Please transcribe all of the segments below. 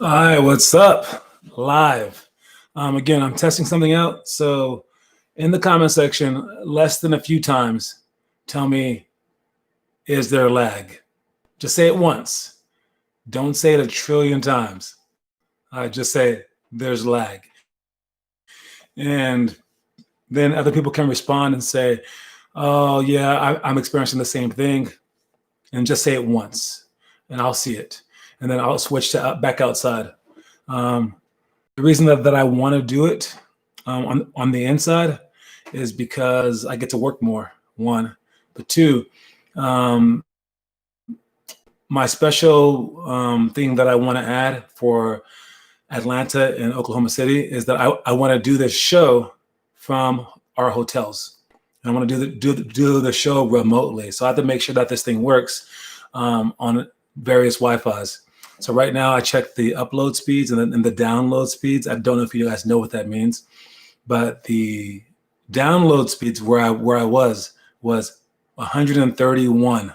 All right, what's up? Live. Again, I'm testing something out. So, in the comment section, less than a few times, tell me, is there lag? Just say it once. Don't say it a trillion times. Just say there's lag. And then other people can respond and say, oh, yeah, I'm experiencing the same thing. And just say it once, and I'll see it. And then I'll switch to back outside. The reason that I want to do it on the inside is because I get to work more, one. But two, um, my special thing that I want to add for Atlanta and Oklahoma City is that I want to do this show from our hotels. And I want to do the show remotely. So I have to make sure that this thing works on various Wi-Fi's. So right now I check the upload speeds and the download speeds. I don't know if you guys know what that means, but the download speeds where I was 131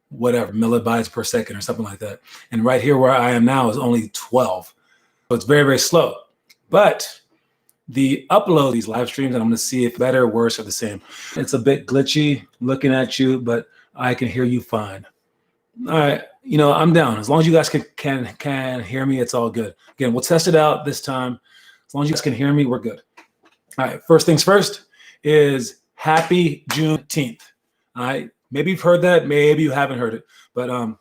whatever millibytes per second or something like that. And right here where I am now is only 12. So it's very, very slow. But the upload these live streams, and I'm going to see if better, worse, or the same. It's a bit glitchy looking at you, but I can hear you fine. All right, I'm down. As long as you guys can hear me, it's all good. Again, we'll test it out this time. As long as you guys can hear me, we're good. All right, first things first is Happy Juneteenth. All right, maybe you've heard that, maybe you haven't heard it, but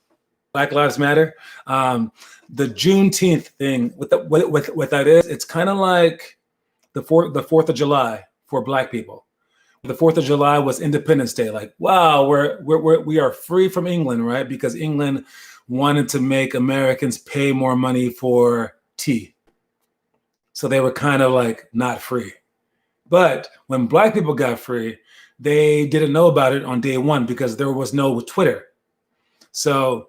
Black Lives Matter. The Juneteenth thing, what that is, it's kind of like the 4th of July for Black people. The 4th of July was Independence Day. Like, wow, we are free from England, right? Because England wanted to make Americans pay more money for tea. So they were kind of like not free. But when Black people got free, they didn't know about it on day one because there was no Twitter. So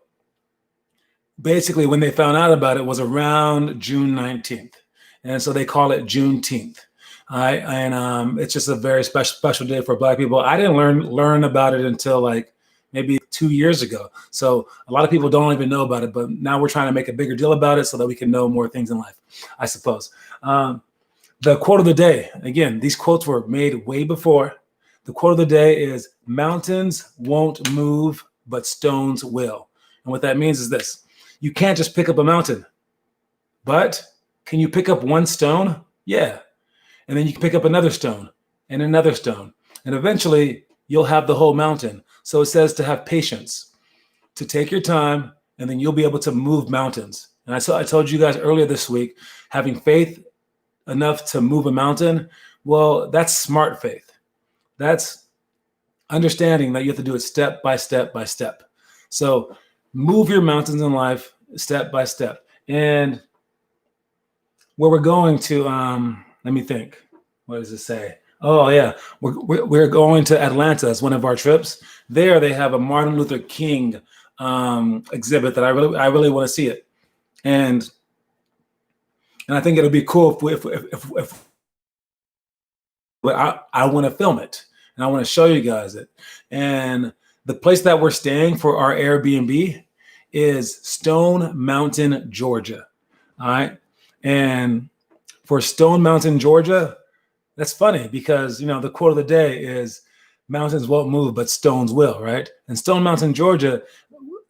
basically when they found out about it was around June 19th. And so they call it Juneteenth. And it's just a very special day for Black people. I didn't learn about it until like maybe 2 years ago. So a lot of people don't even know about it, but now we're trying to make a bigger deal about it so that we can know more things in life, I suppose. The quote of the day, again, these quotes were made way before. The quote of the day is, mountains won't move, but stones will. And what that means is this: you can't just pick up a mountain, but can you pick up one stone? Yeah. And then you can pick up another stone and another stone. And eventually you'll have the whole mountain. So it says to have patience, to take your time, and then you'll be able to move mountains. And I told you guys earlier this week, having faith enough to move a mountain, well, that's smart faith. That's understanding that you have to do it step by step by step. So move your mountains in life step by step. And where we're going to, let me think. What does it say? Oh yeah, we're going to Atlanta as one of our trips. There they have a Martin Luther King exhibit that I really want to see it, and I think it'll be cool if I want to film it and I want to show you guys it. And the place that we're staying for our Airbnb is Stone Mountain, Georgia. All right, and for Stone Mountain, Georgia, that's funny because, the quote of the day is mountains won't move, but stones will, right? And Stone Mountain, Georgia,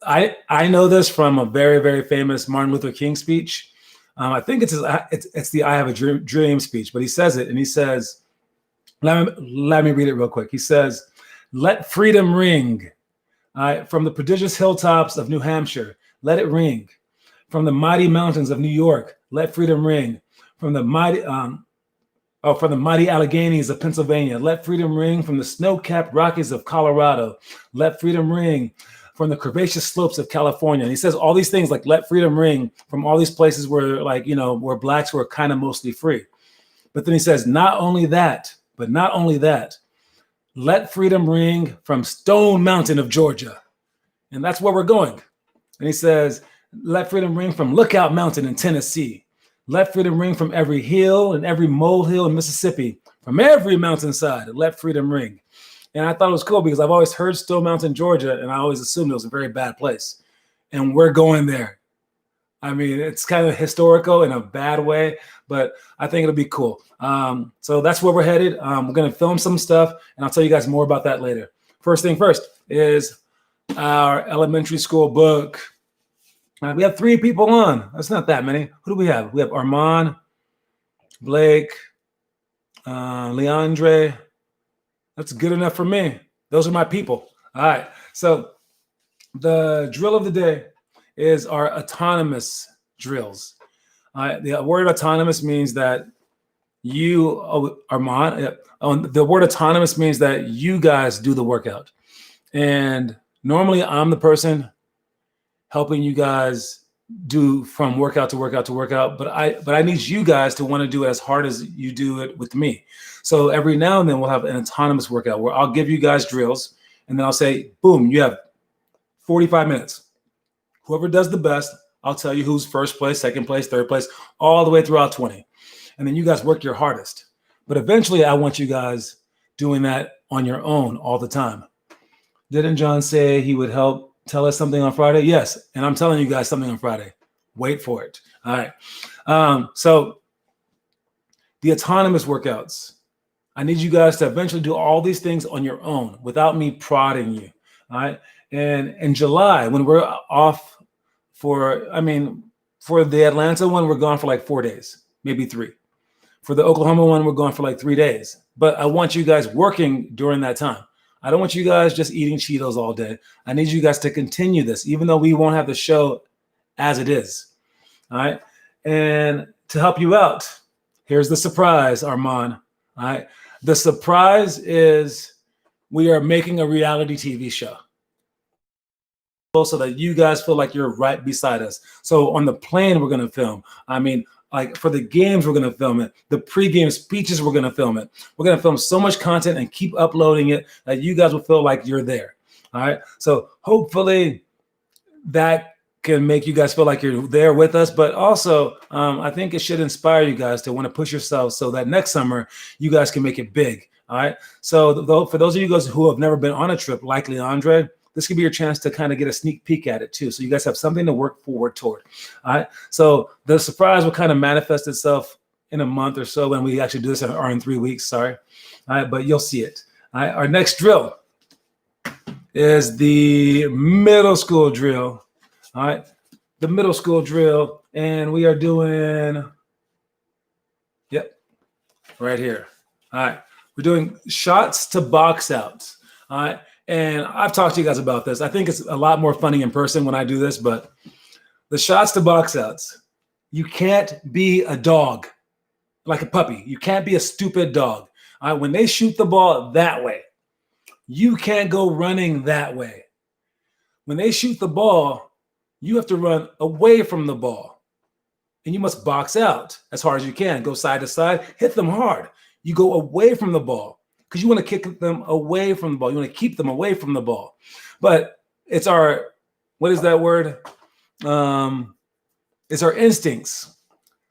I know this from a very, very famous Martin Luther King speech. I think it's the I Have a Dream speech, but he says it, and he says, let me read it real quick. He says, let freedom ring from the prodigious hilltops of New Hampshire. Let it ring from the mighty mountains of New York. Let freedom ring from the mighty Alleghenies of Pennsylvania. Let freedom ring from the snow-capped Rockies of Colorado. Let freedom ring from the curvaceous slopes of California. And he says all these things like let freedom ring from all these places where where Blacks were kind of mostly free. But then he says, not only that, let freedom ring from Stone Mountain of Georgia. And that's where we're going. And he says, let freedom ring from Lookout Mountain in Tennessee. Let freedom ring from every hill and every molehill in Mississippi, from every mountainside. Let freedom ring. And I thought it was cool because I've always heard Stone Mountain, Georgia, and I always assumed it was a very bad place. And we're going there. I mean, it's kind of historical in a bad way, but I think it'll be cool. So that's where we're headed. We're going to film some stuff, and I'll tell you guys more about that later. First thing first is our elementary school book. We have 3 people on. That's not that many. Who do we have? We have Armand, Blake, Leandre. That's good enough for me. Those are my people. All right. So the drill of the day is our autonomous drills. The word autonomous means that you, Armand, the word autonomous means that you guys do the workout. And normally I'm the person helping you guys do from workout to workout to workout, but I need you guys to want to do it as hard as you do it with me. So every now and then we'll have an autonomous workout where I'll give you guys drills, and then I'll say, boom, you have 45 minutes. Whoever does the best, I'll tell you who's first place, second place, third place, all the way throughout 20. And then you guys work your hardest. But eventually I want you guys doing that on your own all the time. Didn't John say he would help tell us something on Friday? Yes. And I'm telling you guys something on Friday. Wait for it. All right. So the autonomous workouts, I need you guys to eventually do all these things on your own without me prodding you. All right. And in July, when we're off for the Atlanta one, we're gone for like 4 days, maybe 3. For the Oklahoma one, we're gone for like 3 days. But I want you guys working during that time. I don't want you guys just eating Cheetos all day. I need you guys to continue this, even though we won't have the show as it is. All right. And to help you out, here's the surprise, Armand. All right. The surprise is we are making a reality TV show, so that you guys feel like you're right beside us. So on the plane, we're going to film. I mean, like for the games, we're going to film it. The pregame speeches, we're going to film it. We're going to film so much content and keep uploading it that you guys will feel like you're there. All right. So hopefully that can make you guys feel like you're there with us. But also, I think it should inspire you guys to want to push yourselves so that next summer you guys can make it big. All right. So for those of you guys who have never been on a trip like Leandre, this could be your chance to kind of get a sneak peek at it too. So you guys have something to work forward toward. All right. So the surprise will kind of manifest itself in a month or so when we actually do this, or in 3 weeks. Sorry. All right. But you'll see it. All right. Our next drill is the middle school drill. All right. The middle school drill. And we are doing, right here. All right. We're doing shots to box outs. All right. And I've talked to you guys about this. I think it's a lot more funny in person when I do this, but the shots to box outs, you can't be a dog like a puppy. You can't be a stupid dog. When they shoot the ball that way, you can't go running that way. When they shoot the ball, you have to run away from the ball. And you must box out as hard as you can. Go side to side, hit them hard. You go away from the ball, because you want to kick them away from the ball. You want to keep them away from the ball. But it's our, what is that word? It's our instincts,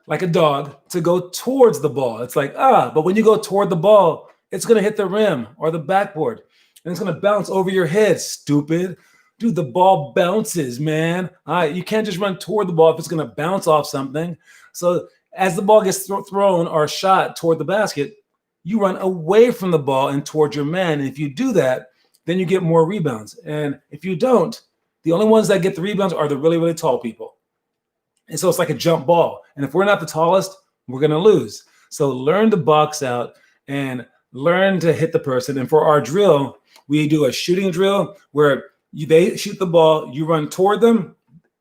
like a dog, to go towards the ball. It's like, but when you go toward the ball, it's going to hit the rim or the backboard, and it's going to bounce over your head, stupid. Dude, the ball bounces, man. You can't just run toward the ball if it's going to bounce off something. So as the ball gets thrown or shot toward the basket, you run away from the ball and towards your man. And if you do that, then you get more rebounds. And if you don't, the only ones that get the rebounds are the really, really tall people. And so it's like a jump ball. And if we're not the tallest, we're going to lose. So learn to box out and learn to hit the person. And for our drill, we do a shooting drill where they shoot the ball, you run toward them,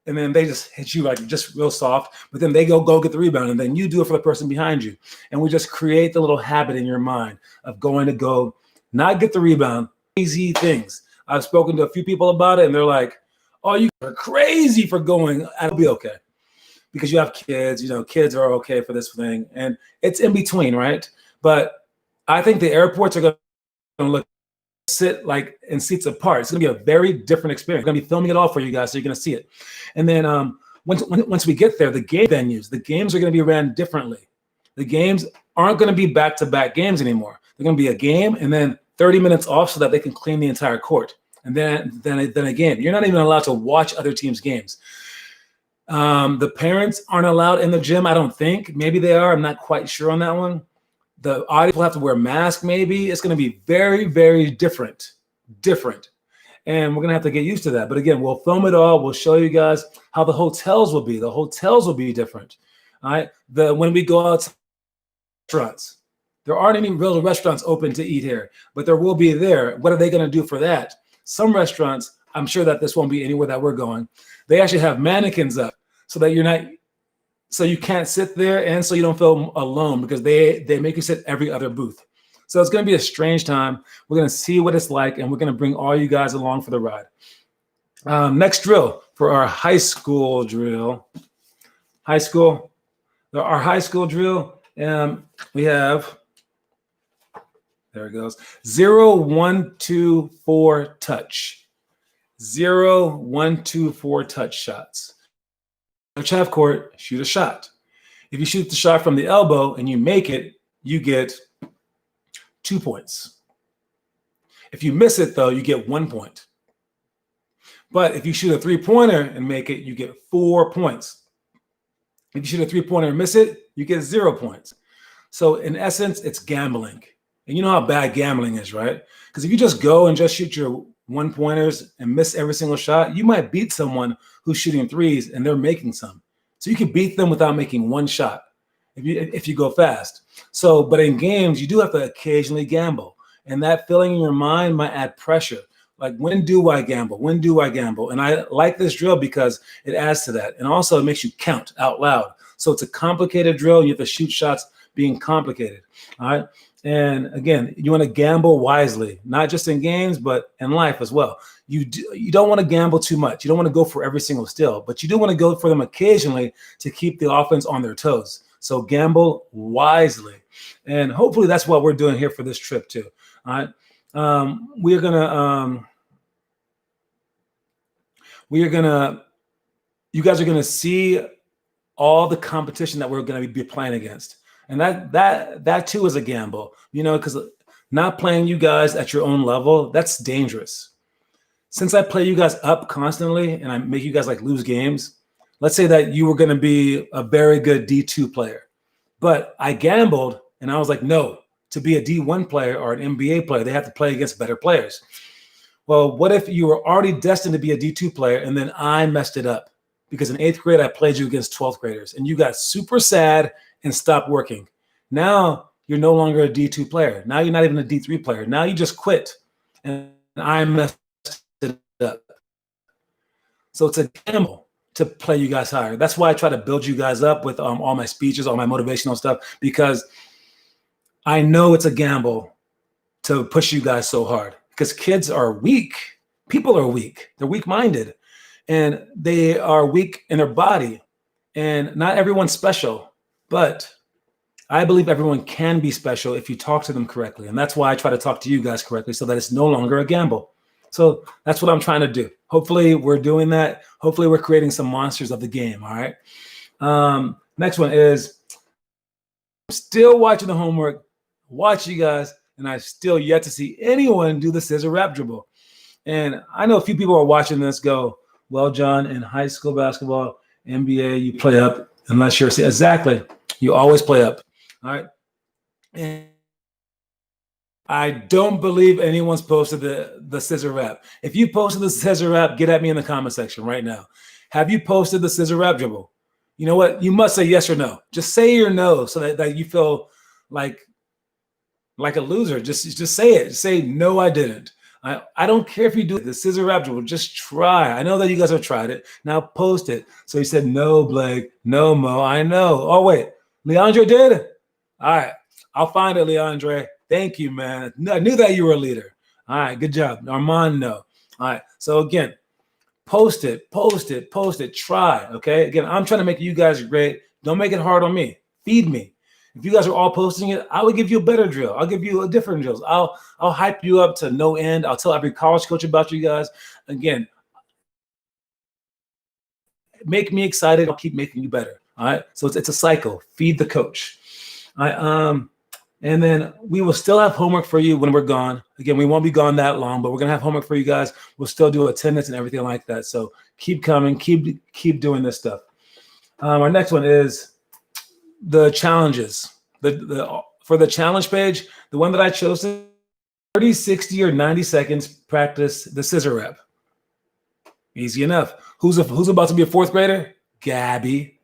and then they just hit you like just real soft, but then they go get the rebound, and then you do it for the person behind you. And we just create the little habit in your mind of going to go, not get the rebound, crazy things. I've spoken to a few people about it, and they're like, oh, you are crazy for going. I'll be okay. Because you have kids, kids are okay for this thing. And it's in between, right? But I think the airports are going to sit like in seats apart. It's going to be a very different experience. We're going to be filming it all for you guys, so you're going to see it. And then once we get there, the game venues, the games are going to be ran differently. The games aren't going to be back-to-back games anymore. They're going to be a game and then 30 minutes off so that they can clean the entire court. And then again, you're not even allowed to watch other teams' games. The parents aren't allowed in the gym, I don't think. Maybe they are. I'm not quite sure on that one. The audience will have to wear a mask, maybe. It's going to be very, very different. And we're going to have to get used to that. But again, we'll film it all. We'll show you guys how the hotels will be. The hotels will be different. All right. When we go out to restaurants, there aren't any real restaurants open to eat here, but there will be there. What are they going to do for that? Some restaurants, I'm sure that this won't be anywhere that we're going. They actually have mannequins up so that you can't sit there and so you don't feel alone, because they make you sit every other booth. So it's going to be a strange time. We're going to see what it's like, and we're going to bring all you guys along for the ride. Next drill for our high school drill. Our high school drill, we have, there it goes, 0, 1, 2, 4 touch. 0, 1, 2, 4 touch shots. Half court, shoot a shot. If you shoot the shot from the elbow and you make it, you get 2 points. If you miss it, though, you get 1 point. But if you shoot a three-pointer and make it, you get 4 points. If you shoot a three-pointer and miss it, you get 0 points. So in essence, it's gambling. And you know how bad gambling is, right? Because if you just go and just shoot your one-pointers and miss every single shot, you might beat someone who's shooting threes and they're making some. So you can beat them without making one shot if you go fast. So, but in games, you do have to occasionally gamble. And that feeling in your mind might add pressure. Like, when do I gamble? When do I gamble? And I like this drill because it adds to that. And also it makes you count out loud. So it's a complicated drill. You have to shoot shots being complicated. All right. And again, you want to gamble wisely, not just in games, but in life as well. You don't want to gamble too much. You don't want to go for every single steal, but you do want to go for them occasionally to keep the offense on their toes. So gamble wisely. And hopefully that's what we're doing here for this trip too. All right. You guys are going to see all the competition that we're going to be playing against. And that too is a gamble, because not playing you guys at your own level, that's dangerous. Since I play you guys up constantly and I make you guys lose games, let's say that you were going to be a very good D2 player, but I gambled and I was like, no, to be a D1 player or an NBA player, they have to play against better players. Well, what if you were already destined to be a D2 player and then I messed it up? Because in 8th grade, I played you against 12th graders and you got super sad and stopped working. Now you're no longer a D2 player. Now you're not even a D3 player. Now you just quit and I messed it up. So it's a gamble to play you guys higher. That's why I try to build you guys up with all my speeches, all my motivational stuff, because I know it's a gamble to push you guys so hard, because kids are weak. People are weak. They're weak-minded and they are weak in their body, and not everyone's special, but I believe everyone can be special if you talk to them correctly. And that's why I try to talk to you guys correctly, so that it's no longer a gamble. So that's what I'm trying to do. Hopefully we're doing that. Hopefully we're creating some monsters of the game. All right. Next one is, I'm still watching the homework, watch you guys, and I still yet to see anyone do the scissor wrap dribble. And I know a few people are watching this go, well, John, in high school basketball, NBA, you play up unless you're, exactly. You always play up. All right. And I don't believe anyone's posted the scissor wrap. If you posted the scissor wrap, get at me in the comment section right now. Have you posted the scissor wrap dribble? You know what? You must say yes or no. Just say your no, so that you feel like a loser. Just say it. Just say, no, I didn't. I don't care if you do the scissor wrap dribble. Just try. I know that you guys have tried it. Now post it. So you said, no, Blake. No, Mo. I know. Oh, wait. Leandre did? All right. I'll find it, Leandre. Thank you, man. I knew that you were a leader. All right. Good job. Armand, no. All right. So again, post it. Try. Okay. Again, I'm trying to make you guys great. Don't make it hard on me. Feed me. If you guys are all posting it, I will give you a better drill. I'll give you a different drills. I'll hype you up to no end. I'll tell every college coach about you guys. Again, make me excited. I'll keep making you better. All right. So it's a cycle. Feed the coach. All right. And then we will still have homework for you when we're gone. Again, we won't be gone that long, but we're gonna have homework for you guys. We'll still do attendance and everything like that. So keep coming. Keep doing this stuff. Our next one is the challenges. For the challenge page, the one that I chose is 30, 60, or 90 seconds practice the scissor rep. Easy enough. Who's about to be a fourth grader? Gabby.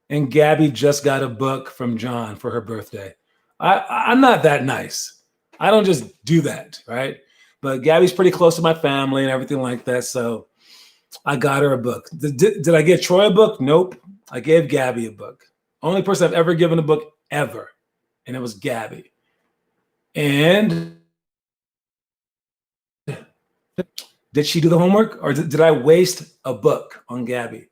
And Gabby just got a book from John for her birthday. I'm not that nice. I don't just do that, right? But Gabby's pretty close to my family and everything like that. So I got her a book. Did I get Troy a book? Nope. I gave Gabby a book. Only person I've ever given a book ever. And it was Gabby. And did she do the homework, or did I waste a book on Gabby?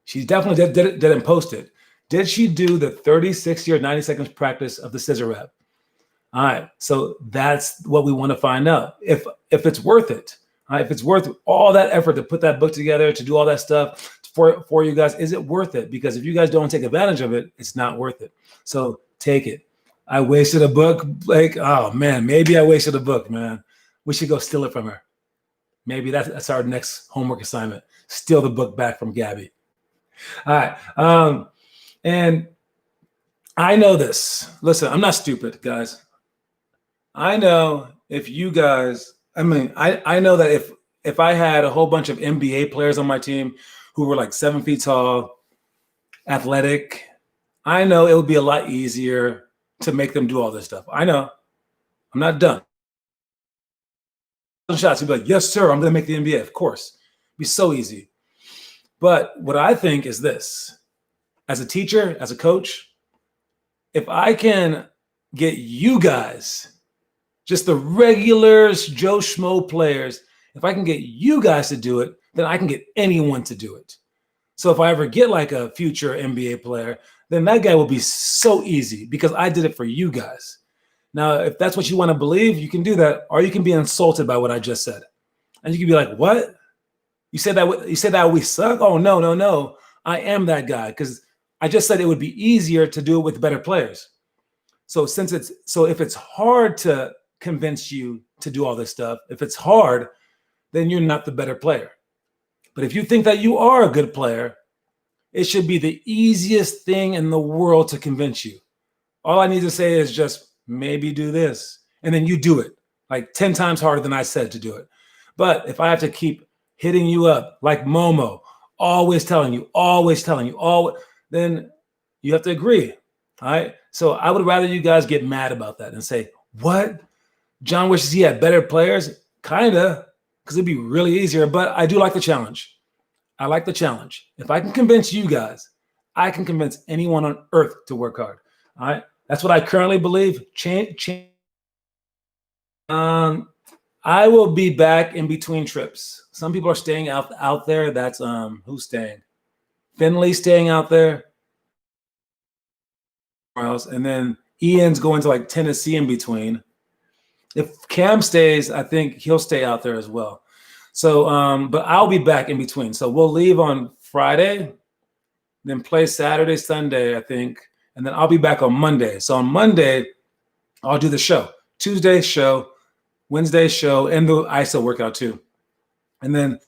She definitely didn't post it. Did she do the 30, 60, or 90 seconds practice of the scissor rep? All right, so that's what we want to find out. If it's worth it, all right, if it's worth all that effort to put that book together, to do all that stuff for you guys, is it worth it? Because if you guys don't take advantage of it, it's not worth it. So take it. I wasted a book, like, oh man, maybe I wasted a book, man. We should go steal it from her. Maybe that's our next homework assignment. Steal the book back from Gabby. All right. And I know this. Listen, I'm not stupid, guys. I know if you guys, I know that if I had a whole bunch of NBA players on my team who were like 7 feet tall, athletic, I know it would be a lot easier to make them do all this stuff. I know. I'm not done. Shots, you'd be like, yes, sir, I'm going to make the NBA. Of course. It'd be so easy. But what I think is this. As a teacher, as a coach, if I can get you guys, just the regular Joe Schmo players, if I can get you guys to do it, then I can get anyone to do it. So if I ever get like a future NBA player, then that guy will be so easy because I did it for you guys. Now, if that's what you want to believe, you can do that, or you can be insulted by what I just said. And you can be like, what? You said that we suck? Oh, no. I am that guy because I just said it would be easier to do it with better players. So if it's hard to convince you to do all this stuff, if it's hard, then you're not the better player. But if you think that you are a good player, it should be the easiest thing in the world to convince you. All I need to say is just maybe do this. And then you do it like 10 times harder than I said to do it. But if I have to keep hitting you up like Momo, always telling you, then you have to agree. All right. So I would rather you guys get mad about that and say, what? John wishes he had better players? Kinda, because it'd be really easier. But I do like the challenge. I like the challenge. If I can convince you guys, I can convince anyone on earth to work hard. All right. That's what I currently believe. I will be back in between trips. Some people are staying out there. That's who's staying? Finley's staying out there. And then Ian's going to like Tennessee in between. If Cam stays, I think he'll stay out there as well. So, but I'll be back in between. So we'll leave on Friday, then play Saturday, Sunday, I think. And then I'll be back on Monday. So on Monday, I'll do the show. Tuesday show, Wednesday show, and the ISO workout too. And then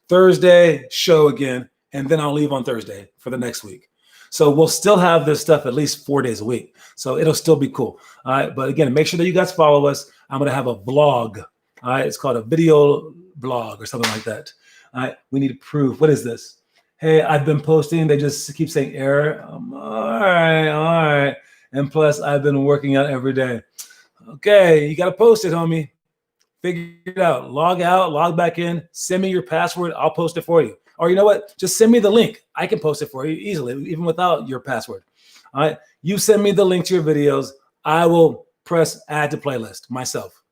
Thursday show again, and then I'll leave on Thursday for the next week. So we'll still have this stuff at least 4 days a week. So it'll still be cool. All right. But again, make sure that you guys follow us. I'm going to have a vlog. All right. It's called a video blog or something like that. All right. We need to prove. What is this? Hey, I've been posting. They just keep saying error. All right. And plus, I've been working out every day. Okay. You got to post it, homie. Figure it out. Log back in. Send me your password. I'll post it for you. Or you know what? Just send me the link. I can post it for you easily, even without your password. All right. You send me the link to your videos. I will press add to playlist myself.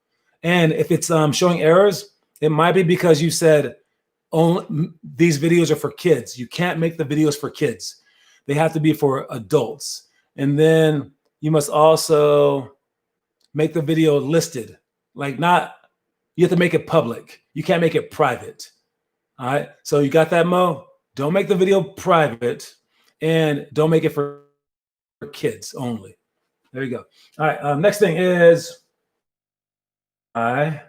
And if it's showing errors, it might be because you said these videos are for kids. You can't make the videos for kids. They have to be for adults. And then you must also make the video listed. Like you have to make it public. You can't make it private. All right. So you got that, Mo? Don't make the video private and don't make it for kids only. There you go. All right. Next thing is the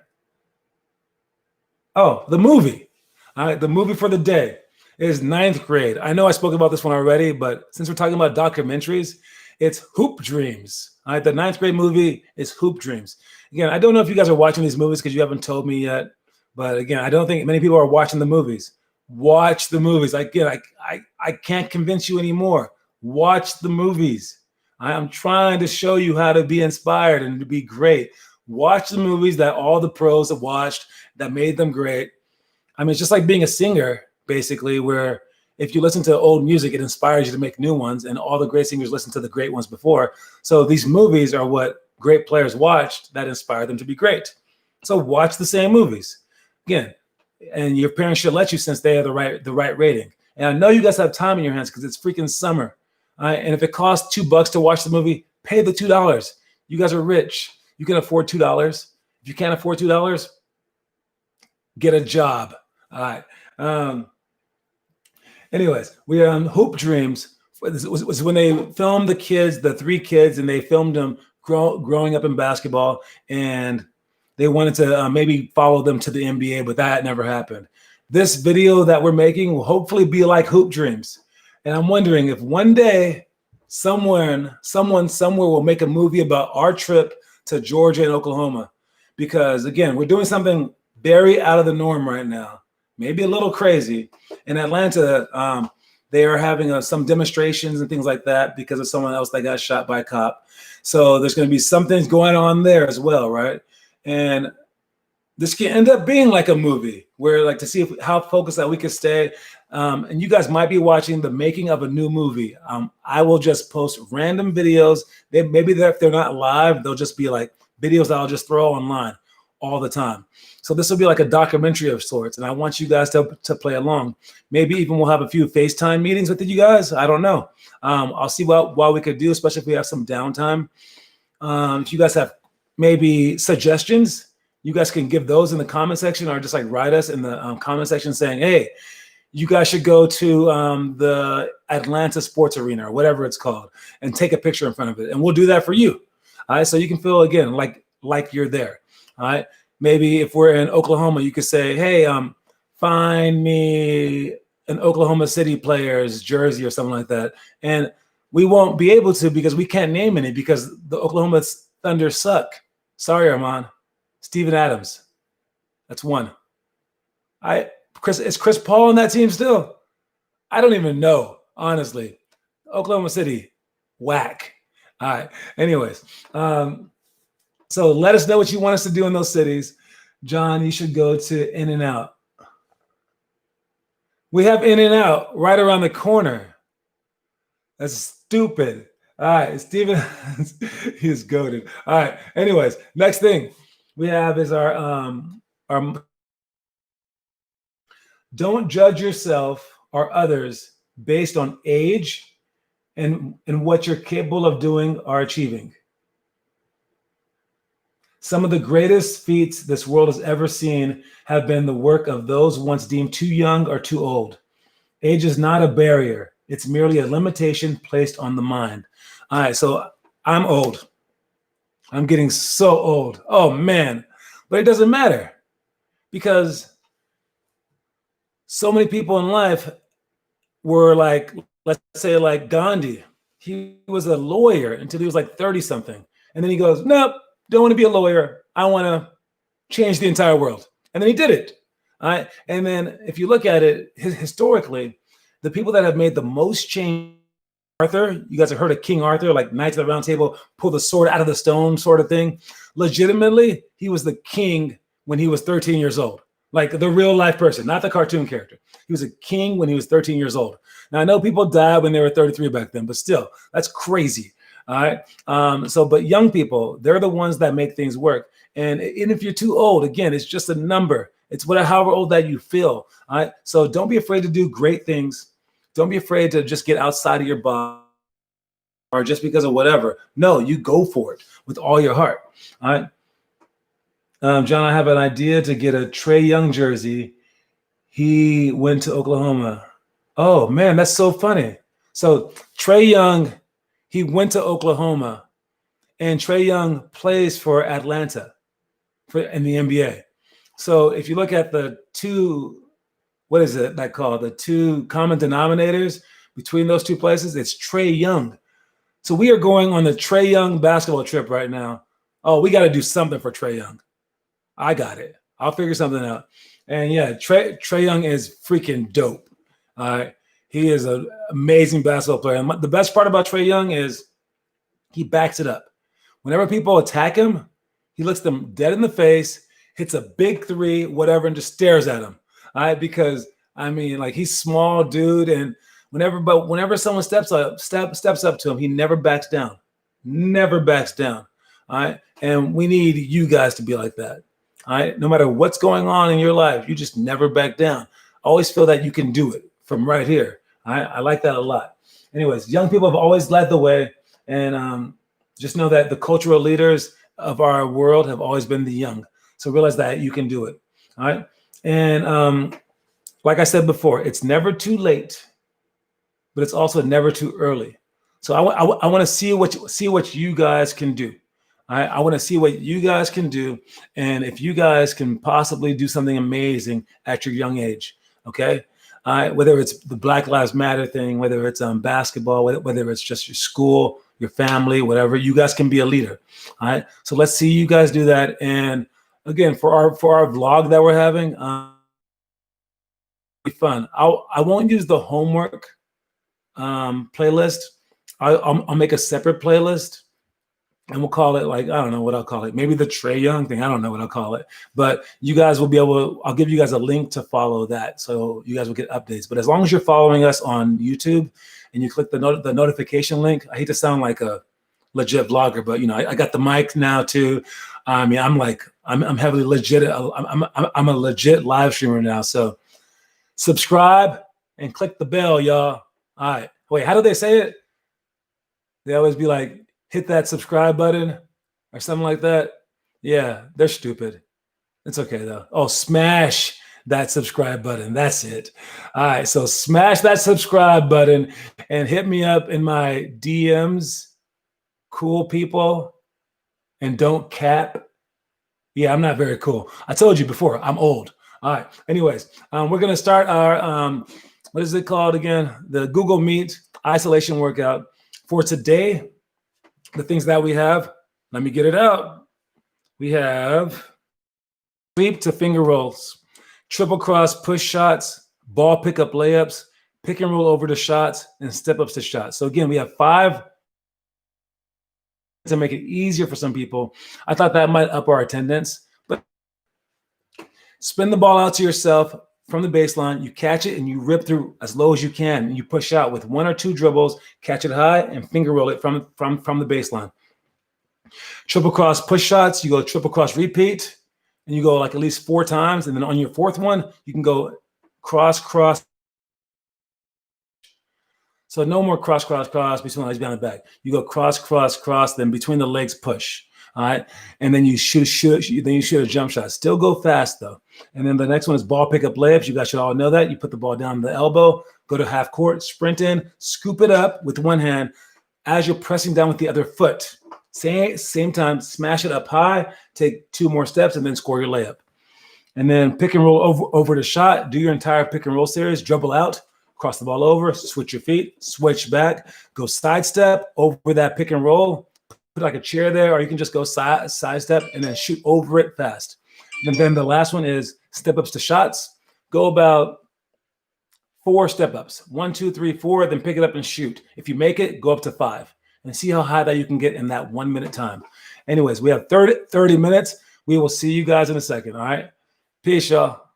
movie. All right. The movie for the day. It is ninth grade. I know I spoke about this one already, but since we're talking about documentaries, it's Hoop Dreams. All right, the ninth grade movie is Hoop Dreams. Again, I don't know if you guys are watching these movies because you haven't told me yet. But again, I don't think many people are watching the movies. Watch the movies. Again, I can't convince you anymore. Watch the movies. I'm trying to show you how to be inspired and to be great. Watch the movies that all the pros have watched that made them great. I mean, it's just like being a singer, basically, where if you listen to old music, it inspires you to make new ones, and all the great singers listen to the great ones before. So these movies are what great players watched that inspired them to be great. So watch the same movies. Again, and your parents should let you since they have the right rating. And I know you guys have time in your hands because it's freaking summer. And if it costs $2 to watch the movie, pay the $2. You guys are rich. You can afford $2. If you can't afford $2, get a job. All right. Anyways, we Hoop Dreams was when they filmed the kids, the 3 kids, and they filmed them growing up in basketball, and they wanted to maybe follow them to the NBA, but that never happened. This video that we're making will hopefully be like Hoop Dreams. And I'm wondering if one day someone somewhere will make a movie about our trip to Georgia and Oklahoma. Because again, we're doing something very out of the norm right now, maybe a little crazy. In Atlanta, they are having some demonstrations and things like that because of someone else that got shot by a cop. So there's going to be some things going on there as well, right? And this can end up being like a movie where, like, to see how focused that we could stay. And you guys might be watching the making of a new movie. I will just post random videos. If they're not live, they'll just be like videos that I'll just throw online all the time. So this will be like a documentary of sorts, and I want you guys to play along. Maybe even we'll have a few FaceTime meetings with you guys. I don't know. I'll see what we could do, especially if we have some downtime. If you guys have maybe suggestions, you guys can give those in the comment section, or just like write us in the comment section saying, hey, you guys should go to the Atlanta Sports Arena or whatever it's called and take a picture in front of it. And we'll do that for you. All right. So you can feel, again, like you're there. All right. Maybe if we're in Oklahoma, you could say, hey, find me an Oklahoma City player's jersey or something like that. And we won't be able to because we can't name any because the Oklahoma Thunder suck. Sorry, Armand. Steven Adams. That's one. Is Chris Paul on that team still? I don't even know, honestly. Oklahoma City, whack. All right. Anyways, so let us know what you want us to do in those cities. John, you should go to In-N-Out. We have In-N-Out right around the corner. That's stupid. All right, Steven, he's goated. All right. Anyways, next thing we have is our don't judge yourself or others based on age and what you're capable of doing or achieving. Some of the greatest feats this world has ever seen have been the work of those once deemed too young or too old. Age is not a barrier. It's merely a limitation placed on the mind. All right, so I'm old. I'm getting so old. Oh, man. But it doesn't matter because so many people in life were like, let's say like Gandhi. He was a lawyer until he was like 30-something. And then he goes, nope, don't want to be a lawyer. I want to change the entire world. And then he did it. All right. And then if you look at it historically, the people that have made the most change, Arthur, you guys have heard of King Arthur, like Knights of the Round Table, pull the sword out of the stone sort of thing. Legitimately, he was the king when he was 13 years old. Like the real life person, not the cartoon character. He was a king when he was 13 years old. Now, I know people died when they were 33 back then, but still, that's crazy. All right. But young people, they're the ones that make things work. And even if you're too old, again, it's just a number. It's however old that you feel. All right. So don't be afraid to do great things. Don't be afraid to just get outside of your body or just because of whatever. No, you go for it with all your heart. All right. John, I have an idea to get a Trae Young jersey. He went to Oklahoma. Oh, man, that's so funny. So Trae Young, he went to Oklahoma, and Trae Young plays for Atlanta in the NBA. So if you look at the two what is it that called? The two common denominators between those two places? It's Trae Young. So we are going on the Trae Young basketball trip right now. Oh, we got to do something for Trae Young. I got it. I'll figure something out. And yeah, Trae Young is freaking dope. All right. He is an amazing basketball player. And the best part about Trae Young is he backs it up. Whenever people attack him, he looks them dead in the face, hits a big three, whatever, and just stares at him. All right. Because I mean, like, he's small dude. And whenever someone steps up to him, he never backs down. Never backs down. All right. And we need you guys to be like that. All right. No matter what's going on in your life, you just never back down. Always feel that you can do it from right here. All right. I like that a lot. Anyways, young people have always led the way. And just know that the cultural leaders of our world have always been the young. So realize that you can do it. All right. And like I said before, it's never too late, but it's also never too early. So I want to see what you guys can do. I want to see what you guys can do, and if you guys can possibly do something amazing at your young age. Okay, whether it's the Black Lives Matter thing, whether it's basketball, whether it's just your school, your family, whatever, you guys can be a leader. All right, so let's see you guys do that. And again, for our vlog that we're having, be fun. I won't use the homework playlist. I'll make a separate playlist. And we'll call it, like, I don't know what I'll call it. Maybe the Trae Young thing. I don't know what I'll call it. But you guys will be able to, I'll give you guys a link to follow that. So you guys will get updates. But as long as you're following us on YouTube and you click the notification link, I hate to sound like a legit vlogger, but, you know, I got the mic now too. I mean, I'm heavily legit. I'm a legit live streamer now. So subscribe and click the bell, y'all. All right. Wait, how do they say it? They always be like, hit that subscribe button or something like that. Yeah, they're stupid. It's okay though. Oh, smash that subscribe button. That's it. All right, so smash that subscribe button and hit me up in my DMs, cool people, and don't cap. Yeah, I'm not very cool. I told you before, I'm old. All right, anyways, we're gonna start our, what is it called again? The Google Meet isolation workout. For today, the things that we have, let me get it out. We have sweep to finger rolls, triple cross push shots, ball pickup layups, pick and roll over to shots, and step ups to shots. So again, we have 5 to make it easier for some people. I thought that might up our attendance, but spin the ball out to yourself from the baseline. You catch it and you rip through as low as you can, and you push out with 1 or 2 dribbles, catch it high, and finger roll it from the baseline. Triple cross push shots, you go triple cross repeat, and you go like at least 4 times, and then on your 4th one, you can go cross. So no more cross between the legs behind the back. You go cross, then between the legs push. All right, and then you shoot a jump shot. Still go fast though. And then the next one is ball pickup layups. You guys should all know that. You put the ball down the elbow, go to half court, sprint in, scoop it up with one hand as you're pressing down with the other foot. Same time, smash it up high, take 2 more steps, and then score your layup. And then pick and roll over to shot. Do your entire pick and roll series. Dribble out, cross the ball over, switch your feet, switch back, go sidestep over that pick and roll. Put like a chair there, or you can just go sidestep and then shoot over it fast. And then the last one is step ups to shots. Go about 4 step ups, 1, 2, 3, 4, then pick it up and shoot. If you make it, go up to 5 and see how high that you can get in that 1 minute time. Anyways, we have 30 minutes. We will see you guys in a second. All right. Peace, y'all.